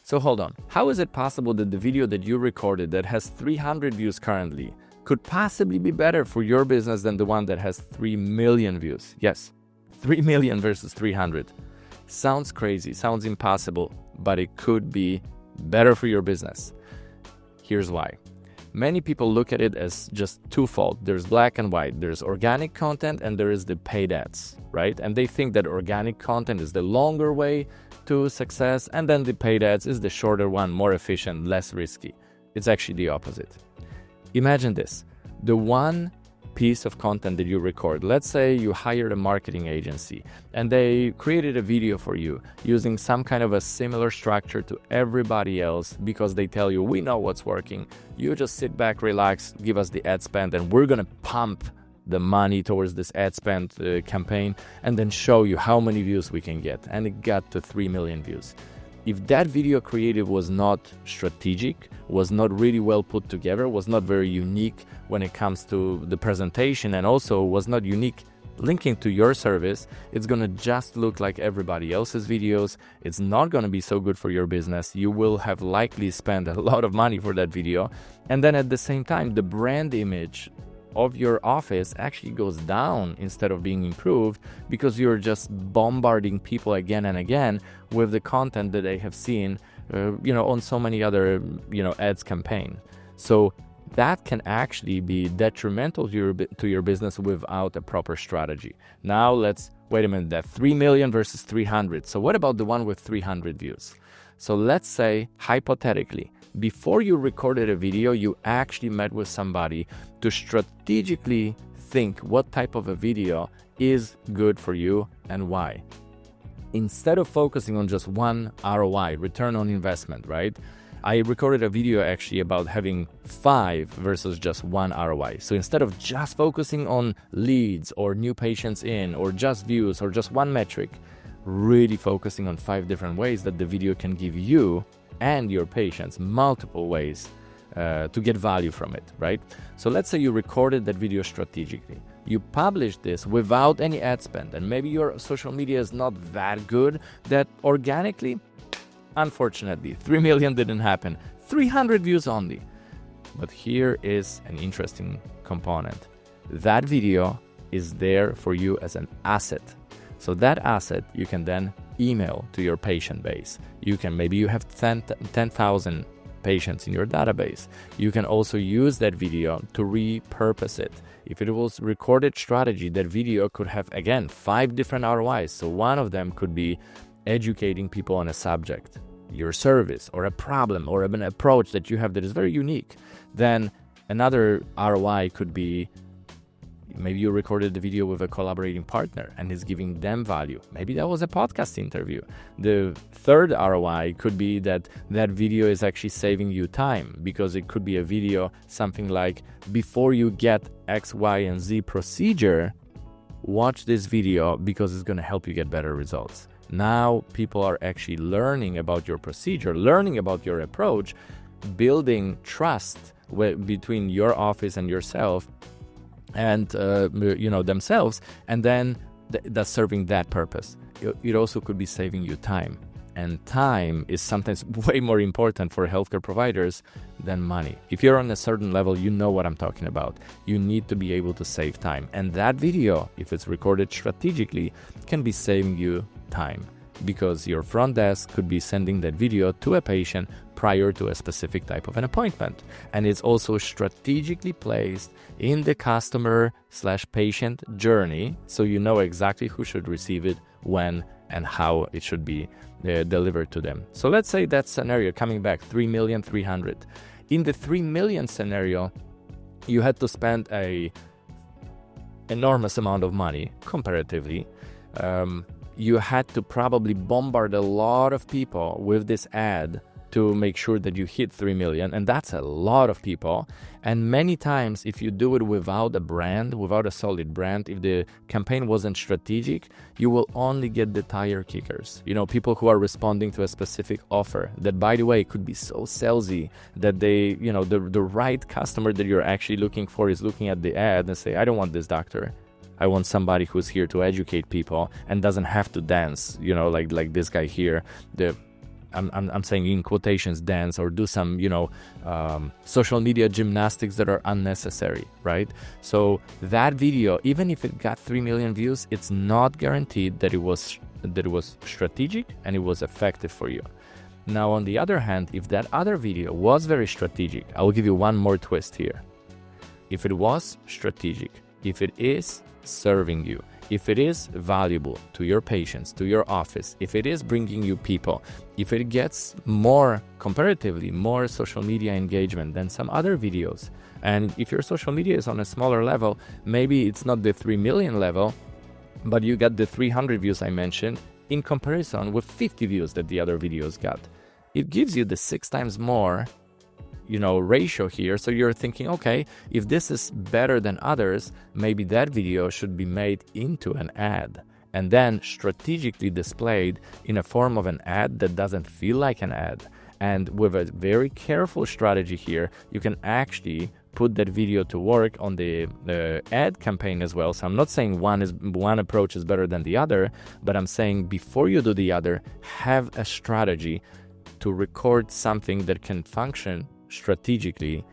So hold on, how is it possible that the video that you recorded that has 300 views currently could possibly be better for your business than the one that has 3 million views? Yes, 3 million versus 300. Sounds crazy, sounds impossible, but it could be better for your business. Here's why. Many people look at it as just twofold. There's black and white. There's organic content and there is the paid ads, right? And they think that organic content is the longer way to success, and then the paid ads is the shorter one, more efficient, less risky. It's actually the opposite. Imagine this. The one piece of content that you record, let's say you hired a marketing agency and they created a video for you using some kind of a similar structure to everybody else because they tell you, we know what's working. You just sit back, relax, give us the ad spend, and we're going to pump the money towards this ad spend campaign and then show you how many views we can get. And it got to 3 million views. If that video creative was not strategic, was not really well put together, was not very unique when it comes to the presentation, and also was not unique linking to your service, it's going to just look like everybody else's videos. It's not going to be so good for your business. You will have likely spent a lot of money for that video. And then at the same time, the brand image of your office actually goes down instead of being improved because you're just bombarding people again and again with the content that they have seen, on so many other, ads campaign. So that can actually be detrimental to your business without a proper strategy. Now wait a minute, that 3 million versus 300. So what about the one with 300 views? So let's say, hypothetically, before you recorded a video, you actually met with somebody to strategically think what type of a video is good for you and why. Instead of focusing on just one ROI, return on investment, right? I recorded a video actually about having 5 versus just 1 ROI. So instead of just focusing on leads or new patients in or just views or just one metric, really focusing on 5 different ways that the video can give you and your patients multiple ways to get value from it, right? So let's say you recorded that video strategically. You published this without any ad spend, and maybe your social media is not that good that organically, unfortunately, 3 million didn't happen. 300 views only. But here is an interesting component. That video is there for you as an asset. So that asset you can then email to your patient base. Maybe you have 10,000 patients in your database. You can also use that video to repurpose it. If it was recorded strategy, that video could have, again, 5 different ROIs. So one of them could be educating people on a subject, your service, or a problem, or an approach that you have that is very unique. Then another ROI could be, maybe you recorded the video with a collaborating partner and is giving them value. Maybe that was a podcast interview. The third ROI could be that video is actually saving you time, because it could be a video, something like, before you get X, Y, and Z procedure, watch this video because it's going to help you get better results. Now people are actually learning about your procedure, learning about your approach, building trust between your office and yourself, and themselves, and then that's serving that purpose. It also could be saving you time, and time is sometimes way more important for healthcare providers than money. If you're on a certain level, you know what I'm talking about. You need to be able to save time, and that video, if it's recorded strategically, can be saving you time, because your front desk could be sending that video to a patient prior to a specific type of an appointment. And it's also strategically placed in the customer/patient journey, so you know exactly who should receive it, when, and how it should be delivered to them. So let's say that scenario, coming back, 3,300,000. In the 3 million scenario, you had to spend a enormous amount of money comparatively. You had to probably bombard a lot of people with this ad to make sure that you hit 3 million, and that's a lot of people. And many times, if you do it without a brand, without a solid brand, if the campaign wasn't strategic, you will only get the tire kickers. People who are responding to a specific offer that, by the way, could be so salesy that they, the right customer that you're actually looking for is looking at the ad and say, I don't want this doctor. I want somebody who's here to educate people and doesn't have to dance, like this guy here. I'm saying in quotations, dance or do some, social media gymnastics that are unnecessary, right? So that video, even if it got 3 million views, it's not guaranteed that it was strategic and it was effective for you. Now, on the other hand, if that other video was very strategic, I will give you one more twist here. If it was strategic, if it is serving you, if it is valuable to your patients, to your office, if it is bringing you people, if it gets comparatively more social media engagement than some other videos, and if your social media is on a smaller level, maybe it's not the 3 million level, but you got the 300 views I mentioned in comparison with 50 views that the other videos got. It gives you the 6 times more, ratio here. So you're thinking, okay, if this is better than others, maybe that video should be made into an ad and then strategically displayed in a form of an ad that doesn't feel like an ad. And with a very careful strategy here, you can actually put that video to work on the ad campaign as well. So I'm not saying one approach is better than the other, but I'm saying before you do the other, have a strategy to record something that can function strategically,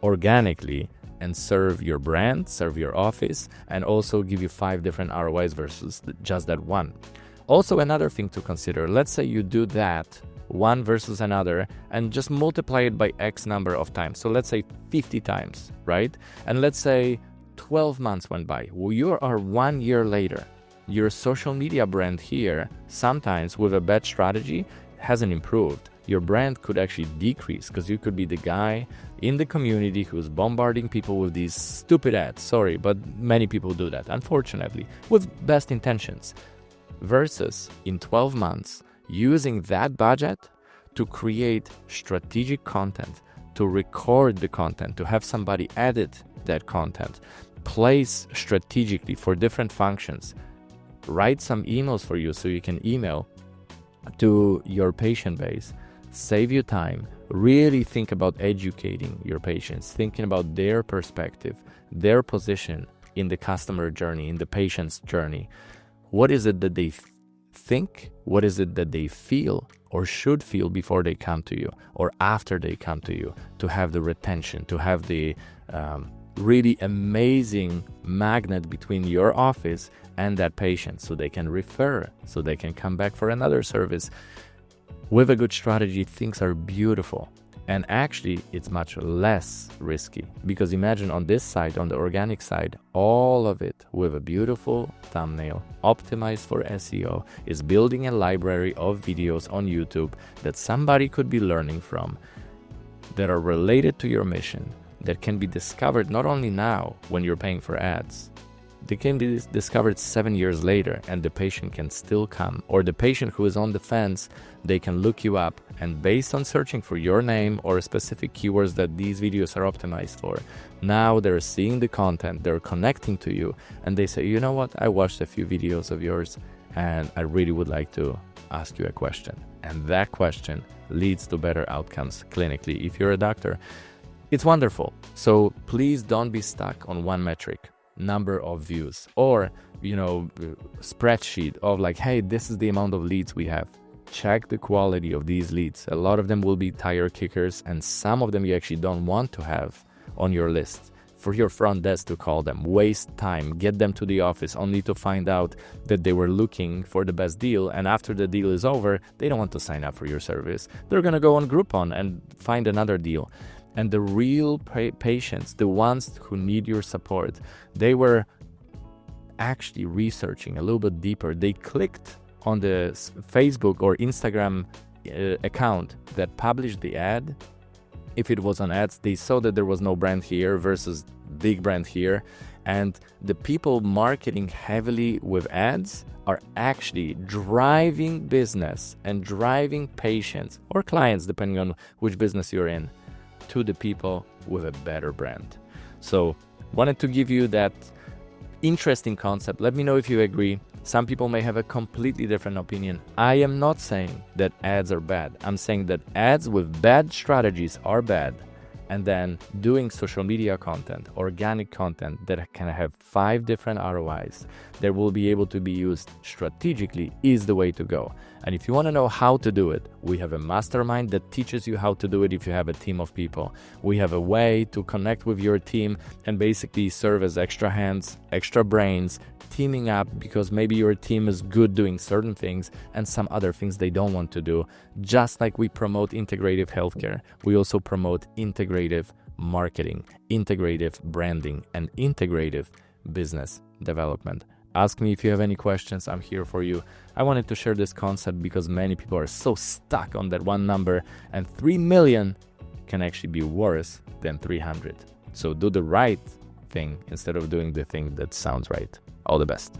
organically, and serve your brand, serve your office, and also give you 5 different ROIs versus just that one. Also, another thing to consider, let's say you do that one versus another and just multiply it by X number of times. So let's say 50 times, right? And let's say 12 months went by. Well, you are 1 year later. Your social media brand here, sometimes with a bad strategy, hasn't improved. Your brand could actually decrease because you could be the guy in the community who's bombarding people with these stupid ads. Sorry, but many people do that, unfortunately, with best intentions. Versus in 12 months, using that budget to create strategic content, to record the content, to have somebody edit that content, place strategically for different functions, write some emails for you so you can email to your patient base, save you time, really think about educating your patients, thinking about their perspective, their position in the customer journey, in the patient's journey. What is it that they think? What is it that they feel or should feel before they come to you or after they come to you, to have the retention, to have the really amazing magnet between your office and that patient so they can refer, so they can come back for another service. With a good strategy, things are beautiful. And actually, it's much less risky because imagine on this side, on the organic side, all of it with a beautiful thumbnail, optimized for SEO, is building a library of videos on YouTube that somebody could be learning from, that are related to your mission, that can be discovered not only now when you're paying for ads, they can be discovered 7 years later and the patient can still come. Or the patient who is on the fence, they can look you up and based on searching for your name or specific keywords that these videos are optimized for, now they're seeing the content, they're connecting to you and they say, you know what, I watched a few videos of yours and I really would like to ask you a question. And that question leads to better outcomes clinically. If you're a doctor, it's wonderful. So please don't be stuck on one metric, number of views, or spreadsheet of like, hey, this is the amount of leads we have. Check the quality of these leads. A lot of them will be tire kickers and some of them you actually don't want to have on your list for your front desk to call them. Waste time, get them to the office only to find out that they were looking for the best deal, and after the deal is over, they don't want to sign up for your service. They're gonna go on Groupon and find another deal. And the real patients, the ones who need your support, they were actually researching a little bit deeper. They clicked on the Facebook or Instagram account that published the ad. If it was on ads, they saw that there was no brand here versus big brand here. And the people marketing heavily with ads are actually driving business and driving patients or clients, depending on which business you're in, to the people with a better brand. So wanted to give you that interesting concept. Let me know if you agree. Some people may have a completely different opinion. I am not saying that ads are bad. I'm saying that ads with bad strategies are bad and then doing social media content, organic content that can have 5 different ROIs that will be able to be used strategically is the way to go. And if you want to know how to do it, we have a mastermind that teaches you how to do it if you have a team of people. We have a way to connect with your team and basically serve as extra hands, extra brains, teaming up because maybe your team is good doing certain things and some other things they don't want to do. Just like we promote integrative healthcare, we also promote integrative marketing, integrative branding, and integrative business development. Ask me if you have any questions. I'm here for you. I wanted to share this concept because many people are so stuck on that one number, and 3 million can actually be worse than 300. So do the right thing instead of doing the thing that sounds right. All the best.